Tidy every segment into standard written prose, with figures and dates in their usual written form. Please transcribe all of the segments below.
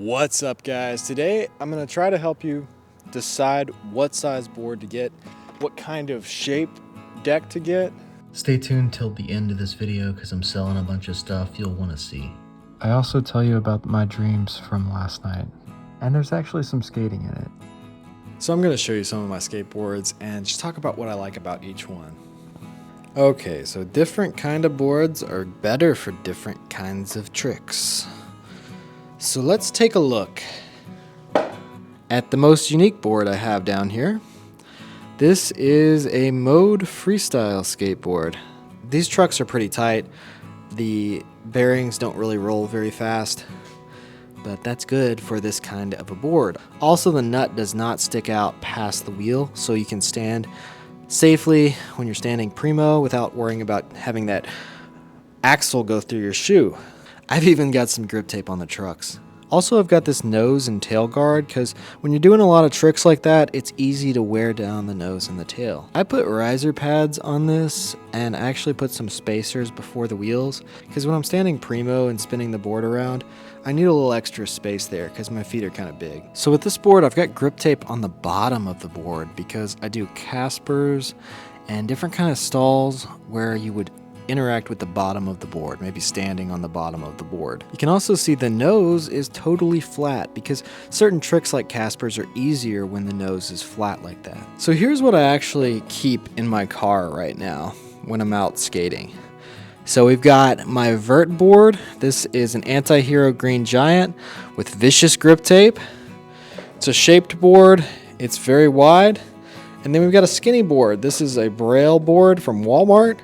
What's up, guys? Today I'm going to try to help you decide what size board to get, what kind of shape deck to get. Stay tuned till the end of this video because I'm selling a bunch of stuff you'll want to see. I also tell you about my dreams from last night, and there's actually some skating in it. So I'm going to show you some of my skateboards and just talk about what I like about each one. Okay, so different kind of boards are better for different kinds of tricks. So let's take a look at the most unique board I have down here. This is a Mode Freestyle skateboard. These trucks are pretty tight. The bearings don't really roll very fast, but that's good for this kind of a board. Also, the nut does not stick out past the wheel, so you can stand safely when you're standing primo without worrying about having that axle go through your shoe. I've even got some grip tape on the trucks. Also, I've got this nose and tail guard because when you're doing a lot of tricks like that, it's easy to wear down the nose and the tail. I put riser pads on this and I actually put some spacers before the wheels because when I'm standing primo and spinning the board around, I need a little extra space there because my feet are kind of big. So with this board, I've got grip tape on the bottom of the board because I do Caspers and different kind of stalls where you would interact with the bottom of the board, maybe standing on the bottom of the board. You can also see the nose is totally flat because certain tricks like Caspers are easier when the nose is flat like that. So here's what I actually keep in my car right now when I'm out skating. So we've got my vert board. This is an Anti-Hero Green Giant with vicious grip tape. It's a shaped board. It's very wide. And then we've got a skinny board. This is a Braille board from Walmart.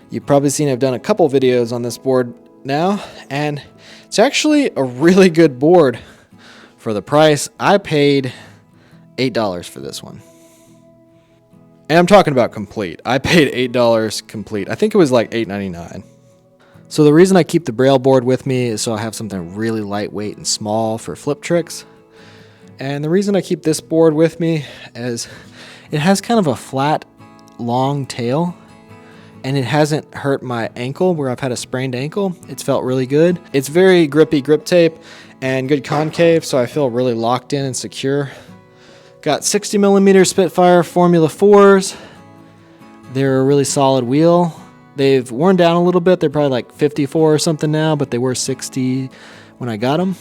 You've probably seen I've done a couple videos on this board now, and it's actually a really good board for the price. I paid $8 for this one. And I'm talking about complete. I paid $8 complete. I think it was like $8.99. So the reason I keep the Braille board with me is so I have something really lightweight and small for flip tricks. And the reason I keep this board with me is it has kind of a flat, long tail. And it hasn't hurt my ankle where I've had a sprained ankle. It's felt really good. It's very grippy grip tape and good concave, so I feel really locked in and secure. Got 60mm Spitfire Formula 4s. They're a really solid wheel. They've worn down a little bit. They're probably like 54 or something now, but they were 60 when I got them.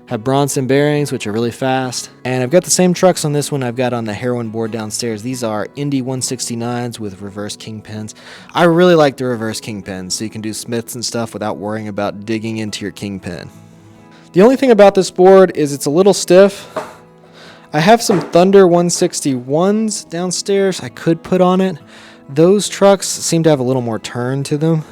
Have Bronson bearings, which are really fast. And I've got the same trucks on this one I've got on the Heroin board downstairs. These are Indy 169s with reverse kingpins. I really like the reverse kingpins, so you can do Smiths and stuff without worrying about digging into your kingpin. The only thing about this board is it's a little stiff. I have some Thunder 161s downstairs I could put on it. Those trucks seem to have a little more turn to them.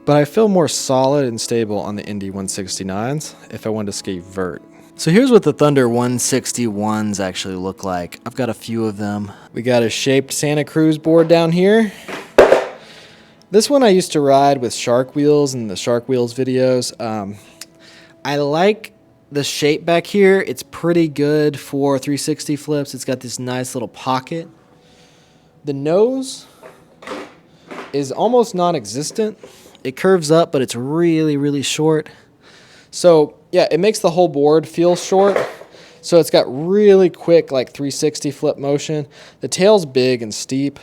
But I feel more solid and stable on the Indy 169s if I wanted to skate vert. So here's what the Thunder 161s actually look like. I've got a few of them. We got a shaped Santa Cruz board down here. This one I used to ride with Shark Wheels in the Shark Wheels videos. I like the shape back here. It's pretty good for 360 flips. It's got this nice little pocket. The nose is almost non-existent. It curves up, but it's really, really short. So, yeah, it makes the whole board feel short. So it's got really quick, like 360 flip motion. The tail's big and steep.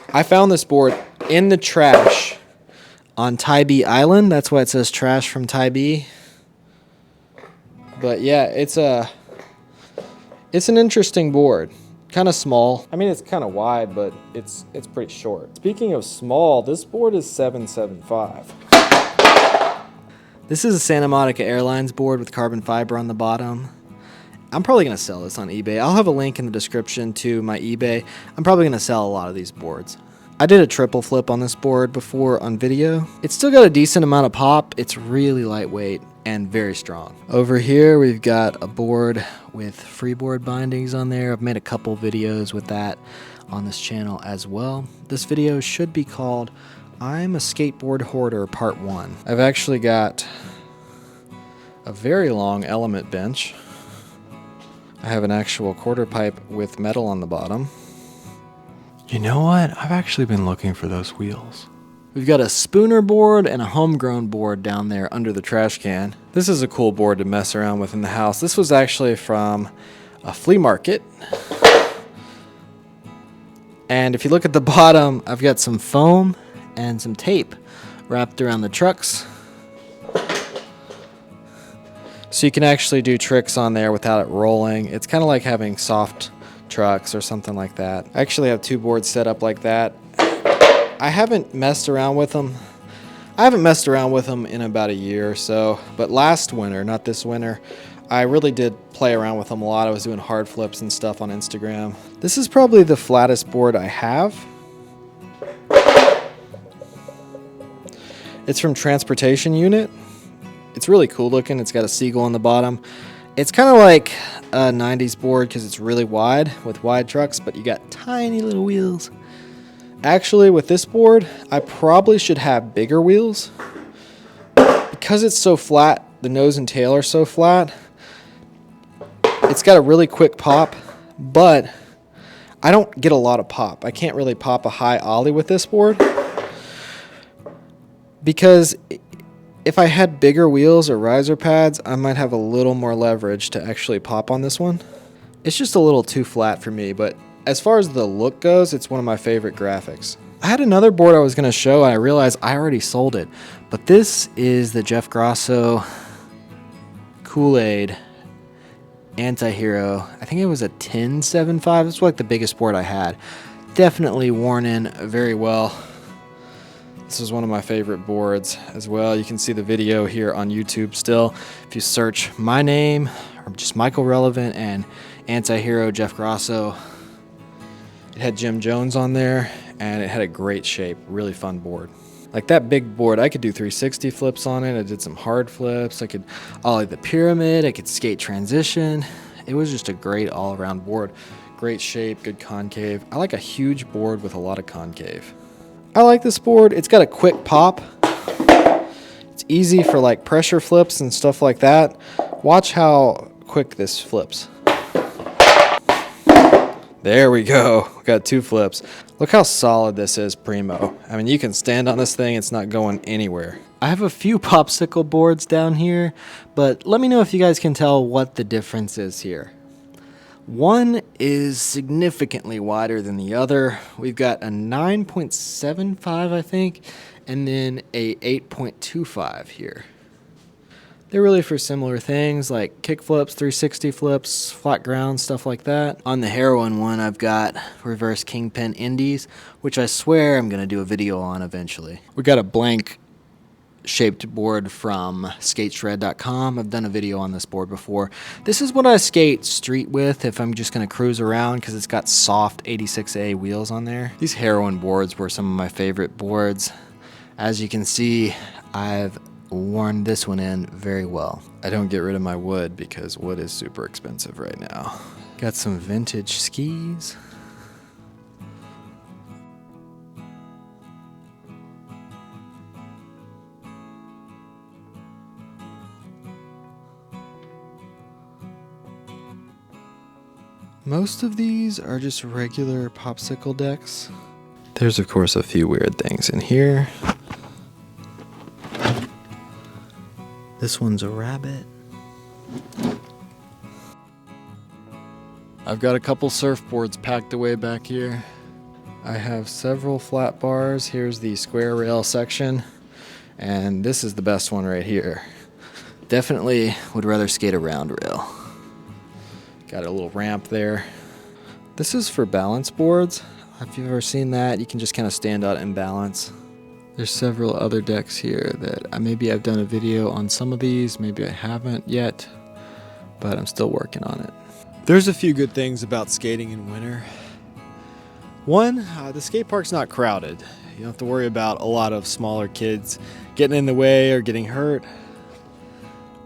I found this board in the trash on Tybee Island. That's why it says trash from Tybee. But, yeah, it's an interesting board. Kind of small. I mean, it's kind of wide, but it's pretty short. Speaking of small, this board is 7.75. This is a Santa Monica Airlines board with carbon fiber on the bottom. I'm probably going to sell this on eBay. I'll have a link in the description to my eBay. I'm probably going to sell a lot of these boards. I did a triple flip on this board before on video. It's still got a decent amount of pop. It's really lightweight and very strong. Over here we've got a board with freeboard bindings on there. I've made a couple videos with that on this channel as well. This video should be called I'm a Skateboard Hoarder Part 1. I've actually got a very long element bench. I have an actual quarter pipe with metal on the bottom. You know what? I've actually been looking for those wheels. We've got a spooner board and a homegrown board down there under the trash can. This is a cool board to mess around with in the house. This was actually from a flea market. And if you look at the bottom, I've got some foam and some tape wrapped around the trucks. So you can actually do tricks on there without it rolling. It's kind of like having soft trucks or something like that. I actually have 2 boards set up like that. I haven't messed around with them. I haven't messed around with them in about a year or so, but last winter, not this winter, I really did play around with them a lot. I was doing hard flips and stuff on Instagram. This is probably the flattest board I have. It's from Transportation Unit. It's really cool looking. It's got a seagull on the bottom. It's kind of like a 90s board because it's really wide with wide trucks, but you got tiny little wheels. Actually, with this board, I probably should have bigger wheels. Because it's so flat, the nose and tail are so flat, it's got a really quick pop, but I don't get a lot of pop. I can't really pop a high ollie with this board because if I had bigger wheels or riser pads, I might have a little more leverage to actually pop on this one. It's just a little too flat for me, but as far as the look goes, it's one of my favorite graphics. I had another board I was going to show, and I realized I already sold it, but this is the Jeff Grosso Kool-Aid Anti-Hero. I think it was a 10.75. This was like the biggest board I had. Definitely worn in very well. This is one of my favorite boards as well. You can see the video here on YouTube still. If you search my name, or just Michael Relevant and Anti-Hero Jeff Grosso, it had Jim Jones on there, and it had a great shape. Really fun board. Like that big board, I could do 360 flips on it. I did some hard flips. I could ollie the pyramid. I could skate transition. It was just a great all-around board. Great shape, good concave. I like a huge board with a lot of concave. I like this board. It's got a quick pop. It's easy for like pressure flips and stuff like that. Watch how quick this flips. There we go. We got 2 flips. Look how solid this is, primo. I mean, you can stand on this thing. It's not going anywhere. I have a few popsicle boards down here, but let me know if you guys can tell what the difference is here. One is significantly wider than the other. We've got a 9.75, I think, and then a 8.25 here. They're really for similar things like kick flips, 360 flips, flat ground, stuff like that. On the heroin one, I've got reverse kingpin indies, which I swear I'm going to do a video on eventually. We got a blank shaped board from skateshred.com. I've done a video on this board before. This is what I skate street with if I'm just going to cruise around because it's got soft 86A wheels on there. These heroin boards were some of my favorite boards. As you can see, I've worn this one in very well. I don't get rid of my wood because wood is super expensive right now. Got some vintage skis. Most of these are just regular popsicle decks. There's of course a few weird things in here. This one's a rabbit. I've got a couple surfboards packed away back here. I have several flat bars. Here's the square rail section, and this is the best one right here. Definitely would rather skate a round rail. Got a little ramp there. This is for balance boards. If you've ever seen that, you can just kind of stand out and balance. There's several other decks here that maybe I've done a video on some of these, maybe I haven't yet, but I'm still working on it. There's a few good things about skating in winter. One, the skate park's not crowded. You don't have to worry about a lot of smaller kids getting in the way or getting hurt.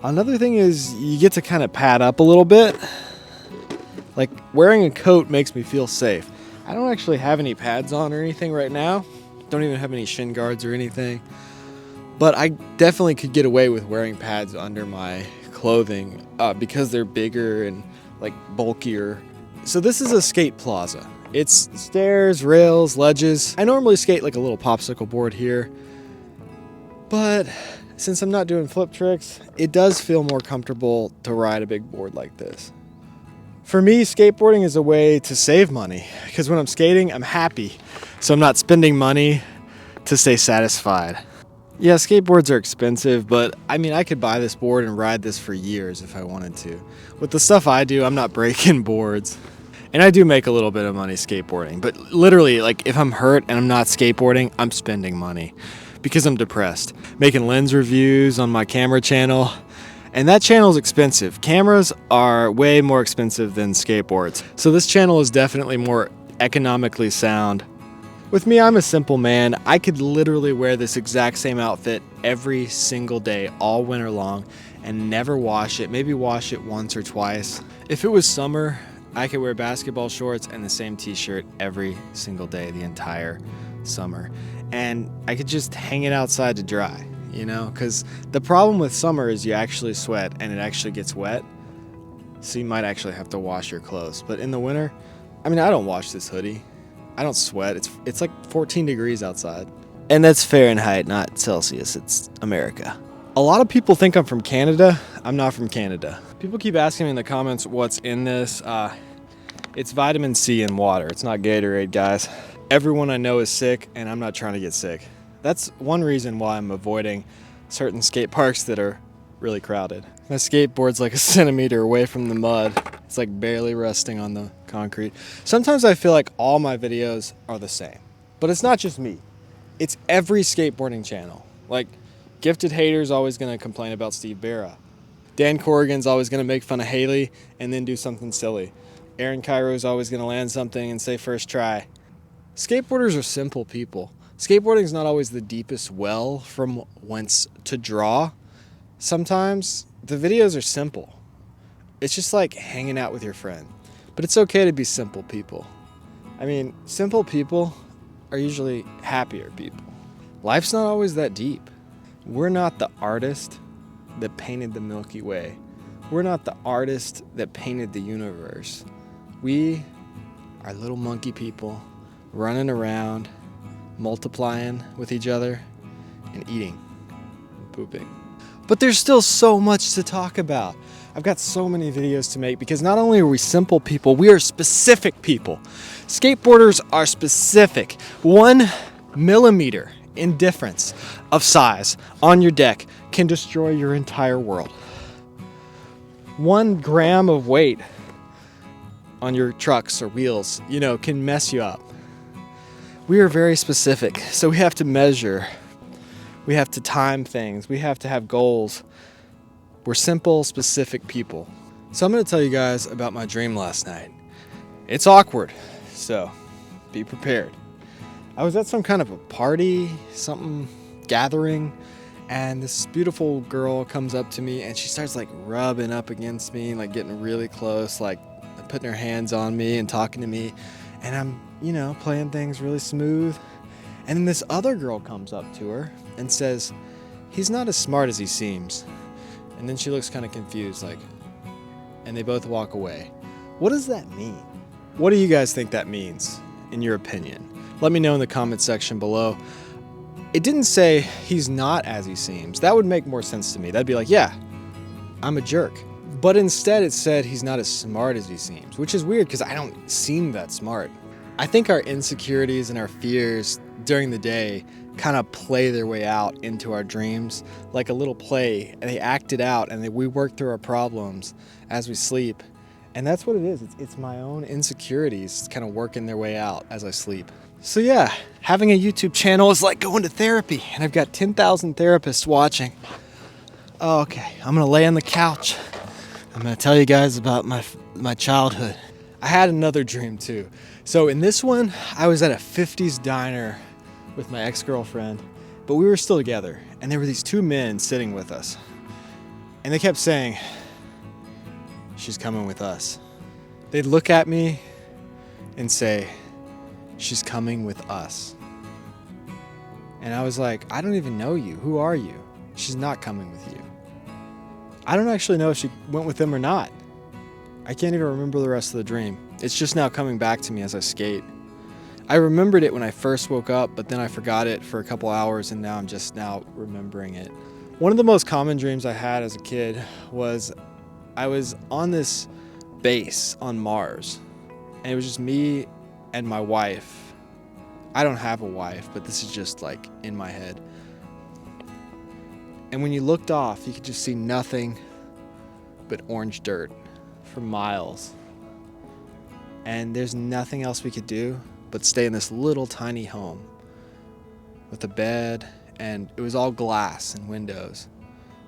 Another thing is you get to kind of pad up a little bit. Like wearing a coat makes me feel safe. I don't actually have any pads on or anything right now. Don't even have any shin guards or anything. But I definitely could get away with wearing pads under my clothing because they're bigger and like bulkier. So this is a skate plaza, It's stairs, rails, ledges. I normally skate like a little popsicle board here, but since I'm not doing flip tricks, it does feel more comfortable to ride a big board like this. For me, skateboarding is a way to save money because when I'm skating, I'm happy. So I'm not spending money to stay satisfied. Yeah, skateboards are expensive, but I mean, I could buy this board and ride this for years if I wanted to. With the stuff I do, I'm not breaking boards. And I do make a little bit of money skateboarding, but literally, like, if I'm hurt and I'm not skateboarding, I'm spending money because I'm depressed. Making lens reviews on my camera channel, and that channel is expensive. Cameras are way more expensive than skateboards. So this channel is definitely more economically sound. With me, I'm a simple man. I could literally wear this exact same outfit every single day, all winter long, and never wash it, maybe wash it once or twice. If it was summer, I could wear basketball shorts and the same t-shirt every single day, the entire summer. And I could just hang it outside to dry, you know? Because the problem with summer is you actually sweat and it actually gets wet. So you might actually have to wash your clothes. But in the winter, I mean, I don't wash this hoodie. I don't sweat. It's like 14 degrees outside. And that's Fahrenheit, not Celsius. It's America. A lot of people think I'm from Canada. I'm not from Canada. People keep asking me in the comments what's in this. It's vitamin C in water. It's not Gatorade, guys. Everyone I know is sick, and I'm not trying to get sick. That's one reason why I'm avoiding certain skate parks that are really crowded. My skateboard's like a centimeter away from the mud. It's like barely resting on the concrete. Sometimes I feel like all my videos are the same, but it's not just me. It's every skateboarding channel. Like, Gifted Hater's always gonna complain about Steve Barra. Dan Corrigan's always gonna make fun of Haley and then do something silly. Aaron Cairo's always gonna land something and say first try. Skateboarders are simple people. Skateboarding is not always the deepest well from whence to draw. Sometimes the videos are simple. It's just like hanging out with your friend. But it's okay to be simple people. I mean, simple people are usually happier people. Life's not always that deep. We're not the artist that painted the Milky Way. We're not the artist that painted the universe. We are little monkey people running around, multiplying with each other, and eating and pooping. But there's still so much to talk about. I've got so many videos to make because not only are we simple people, we are specific people. Skateboarders are specific. 1 millimeter in difference of size on your deck can destroy your entire world. 1 gram of weight on your trucks or wheels, can mess you up. We are very specific, so we have to measure. We have to time things. We have to have goals. We're simple, specific people. So I'm going to tell you guys about my dream last night. It's awkward, so be prepared. I was at some kind of a party, something gathering, and this beautiful girl comes up to me and she starts like rubbing up against me, like getting really close, like putting her hands on me and talking to me. And I'm, playing things really smooth. And then this other girl comes up to her and says, "He's not as smart as he seems." And then she looks kind of confused, and they both walk away. What does that mean? What do you guys think that means, in your opinion? Let me know in the comment section below. It didn't say he's not as he seems. That would make more sense to me. That'd be like, yeah, I'm a jerk. But instead it said he's not as smart as he seems, which is weird because I don't seem that smart. I think our insecurities and our fears during the day kind of play their way out into our dreams like a little play, and they act it out, and we work through our problems as we sleep. And that's what it is. It's my own insecurities kind of working their way out as I sleep. So yeah, having a YouTube channel is like going to therapy, and I've got 10,000 therapists watching. Oh, okay, I'm gonna lay on the couch. I'm gonna tell you guys about my childhood. I had another dream too. So in this one, I was at a 50s diner with my ex-girlfriend, but we were still together, and there were these 2 men sitting with us, and they kept saying, "She's coming with us." They'd look at me and say, "She's coming with us." And I was like, "I don't even know you. Who are you?" "She's not coming with you." I don't actually know if she went with them or not. I can't even remember the rest of the dream. It's just now coming back to me as I skate. I remembered it when I first woke up, but then I forgot it for a couple hours, and now I'm just now remembering it. One of the most common dreams I had as a kid was I was on this base on Mars, and it was just me and my wife. I don't have a wife, but this is just like in my head. And when you looked off, you could just see nothing but orange dirt for miles. And there's nothing else we could do but stay in this little tiny home with a bed, and it was all glass and windows.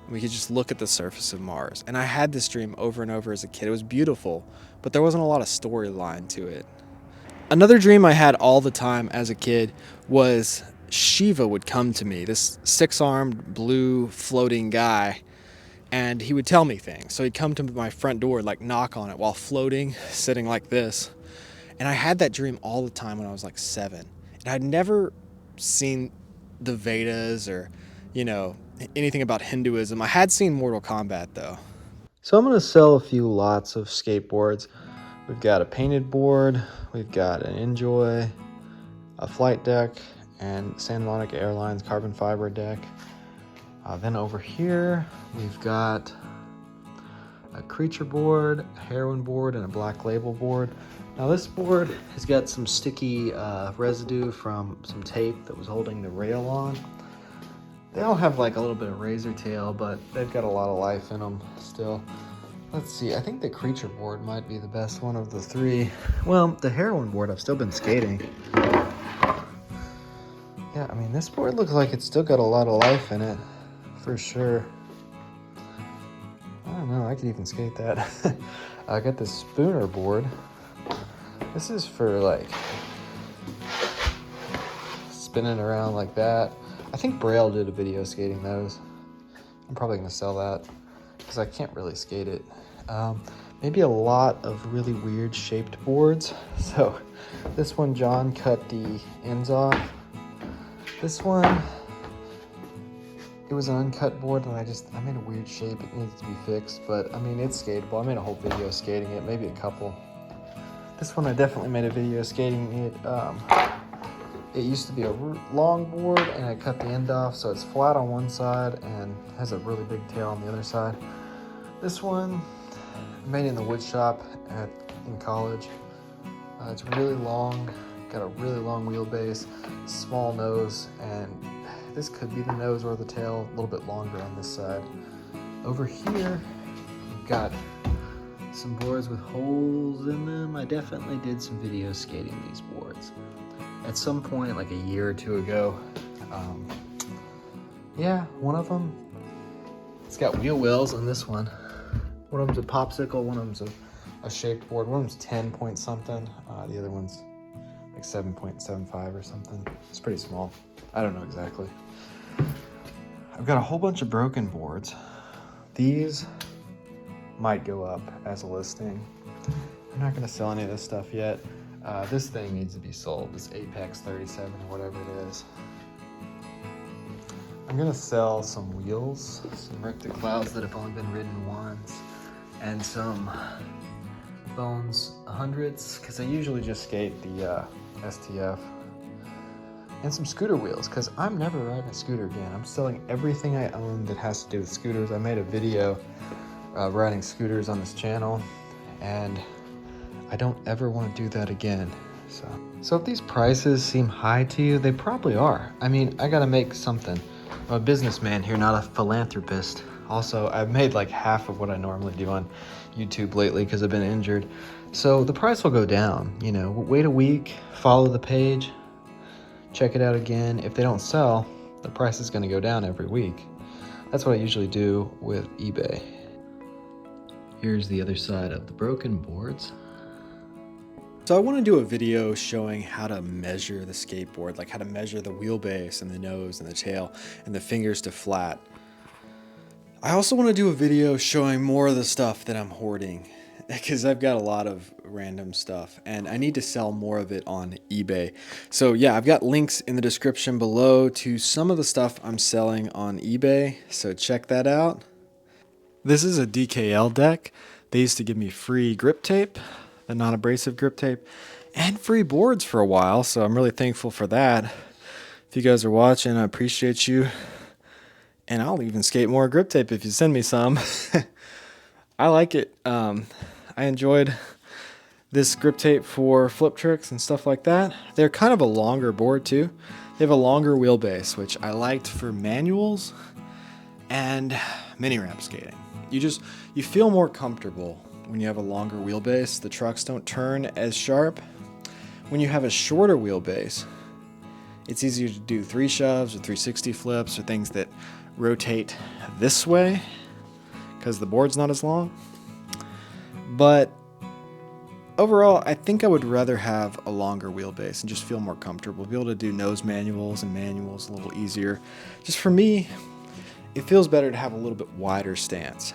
And we could just look at the surface of Mars. And I had this dream over and over as a kid. It was beautiful, but there wasn't a lot of storyline to it. Another dream I had all the time as a kid was Shiva would come to me, this 6-armed blue floating guy, and he would tell me things. So he'd come to my front door, like knock on it while floating, sitting like this. And I had that dream all the time when I was like 7. And I'd never seen the Vedas or, anything about Hinduism. I had seen Mortal Kombat though. So I'm going to sell a few lots of skateboards. We've got a painted board, we've got an Enjoy, a flight deck, and Santa Monica Airlines carbon fiber deck. Then over here, we've got a Creature board, a Heroin board, and a Black Label board. Now this board has got some sticky residue from some tape that was holding the rail on. They all have like a little bit of razor tail, but they've got a lot of life in them still. Let's see, I think the Creature board might be the best one of the 3. Well, the Heroin board, I've still been skating. Yeah, I mean, this board looks like it's still got a lot of life in it, for sure. I don't know, I could even skate that. I got this Spooner board. This is for like spinning around like that. I think Braille did a video skating those. I'm probably gonna sell that because I can't really skate it. Maybe a lot of really weird shaped boards. So this one, John cut the ends off. This one, it was an uncut board and I made a weird shape. It needs to be fixed, but I mean, it's skatable. I made a whole video skating it, maybe a couple. This one I definitely made a video skating it. It used to be a long board and I cut the end off so it's flat on one side and has a really big tail on the other side. This one I made in the wood shop in college. It's really long, got a really long wheelbase, small nose, and this could be the nose or the tail, a little bit longer on this side. Over here, we've got some boards with holes in them. I definitely did some video skating these boards at some point like a year or 2 ago. Yeah, one of them, it's got wheel wells on this one. One of them's a popsicle, one of them's a shaped board. One of them's 10 point something. The other one's like 7.75 or something. It's pretty small. I don't know exactly. I've got a whole bunch of broken boards. These might go up as a listing. I'm not gonna sell any of this stuff yet. This thing needs to be sold, this Apex 37 or whatever it is. I'm gonna sell some wheels, some Rick the Clouds that have only been ridden once, and some Bones 100s, because I usually just skate the STF, and some scooter wheels, because I'm never riding a scooter again. I'm selling everything I own that has to do with scooters. I made a video riding scooters on this channel, and I don't ever want to do that again. So if these prices seem high to you, they probably are. I mean, I gotta make something. I'm a businessman here, not a philanthropist. Also, I've made like half of what I normally do on YouTube lately because I've been injured. So the price will go down, wait a week, follow the page, check it out again. If they don't sell, the price is gonna go down every week. That's what I usually do with eBay. Here's the other side of the broken boards. So I want to do a video showing how to measure the skateboard, like how to measure the wheelbase and the nose and the tail and the fingers to flat. I also want to do a video showing more of the stuff that I'm hoarding, because I've got a lot of random stuff and I need to sell more of it on eBay. So yeah, I've got links in the description below to some of the stuff I'm selling on eBay, so check that out. This is a DKL deck. They used to give me free grip tape, the non-abrasive grip tape, and free boards for a while, so I'm really thankful for that. If you guys are watching, I appreciate you. And I'll even skate more grip tape if you send me some. I like it. I enjoyed this grip tape for flip tricks and stuff like that. They're kind of a longer board too. They have a longer wheelbase, which I liked for manuals and mini ramp skating. You feel more comfortable when you have a longer wheelbase. The trucks don't turn as sharp. When you have a shorter wheelbase, it's easier to do 3 shoves or 360 flips or things that rotate this way because the board's not as long. But overall, I think I would rather have a longer wheelbase and just feel more comfortable, be able to do nose manuals and manuals a little easier. Just for me, it feels better to have a little bit wider stance.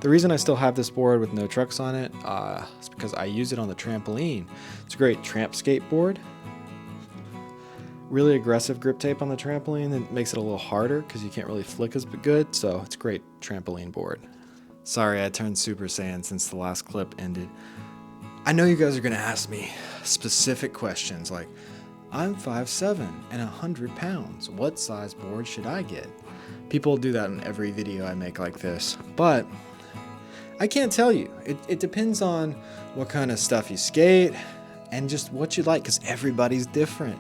The reason I still have this board with no trucks on it is because I use it on the trampoline. It's a great tramp skateboard. Really aggressive grip tape on the trampoline that makes it a little harder because you can't really flick as good, so it's a great trampoline board. Sorry I turned Super Saiyan since the last clip ended. I know you guys are going to ask me specific questions like, I'm 5'7" and 100 pounds. What size board should I get? People do that in every video I make like this, but I can't tell you. It depends on what kind of stuff you skate and just what you like, because everybody's different.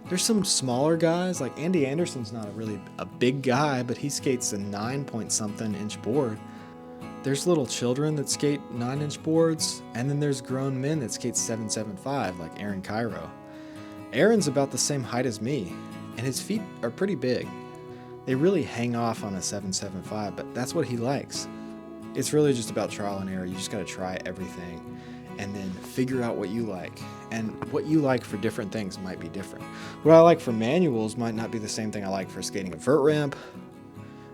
There's some smaller guys, like Andy Anderson's not really a big guy, but he skates a 9-point-something-inch board. There's little children that skate 9-inch boards, and then there's grown men that skate 7.75, like Aaron Cairo. Aaron's about the same height as me, and his feet are pretty big. They really hang off on a 7.75, but that's what he likes. It's really just about trial and error. You just gotta try everything and then figure out what you like. And what you like for different things might be different. What I like for manuals might not be the same thing I like for skating a vert ramp.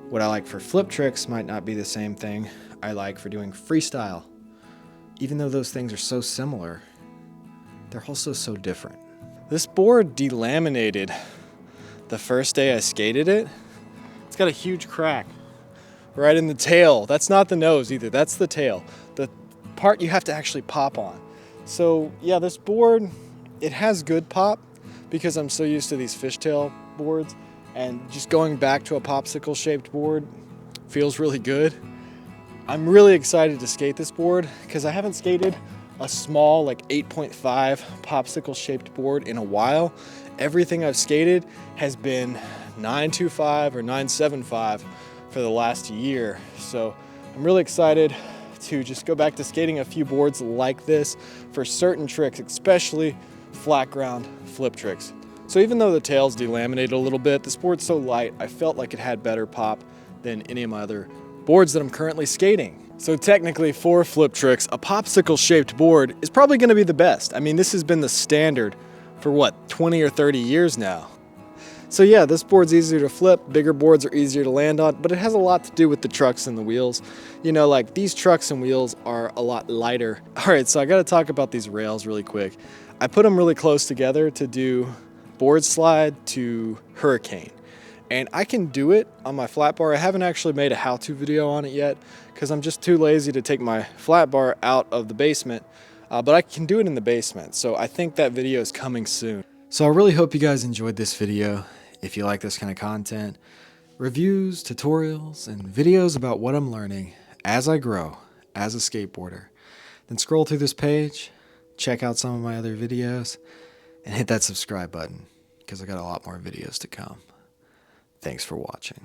What I like for flip tricks might not be the same thing I like for doing freestyle. Even though those things are so similar, they're also so different. This board delaminated the first day I skated it. It's got a huge crack right in the tail. That's not the nose either, that's the tail. The part you have to actually pop on. So yeah, this board, it has good pop because I'm so used to these fishtail boards, and just going back to a popsicle shaped board feels really good. I'm really excited to skate this board because I haven't skated a small like 8.5 popsicle shaped board in a while. Everything I've skated has been 9.25 or 9.75 for the last year. So I'm really excited to just go back to skating a few boards like this for certain tricks, especially flat ground flip tricks. So even though the tail's delaminated a little bit, this board's so light, I felt like it had better pop than any of my other boards that I'm currently skating. So technically for flip tricks, a popsicle shaped board is probably gonna be the best. I mean, this has been the standard for what, 20 or 30 years now. So yeah, this board's easier to flip, bigger boards are easier to land on, but it has a lot to do with the trucks and the wheels. You know, like these trucks and wheels are a lot lighter. All right, so I gotta talk about these rails really quick. I put them really close together to do board slide to hurricane. And I can do it on my flat bar. I haven't actually made a how-to video on it yet because I'm just too lazy to take my flat bar out of the basement, but I can do it in the basement. So I think that video is coming soon. So I really hope you guys enjoyed this video. If you like this kind of content, reviews, tutorials, and videos about what I'm learning as I grow as a skateboarder, then scroll through this page, check out some of my other videos, and hit that subscribe button because I got a lot more videos to come. Thanks for watching.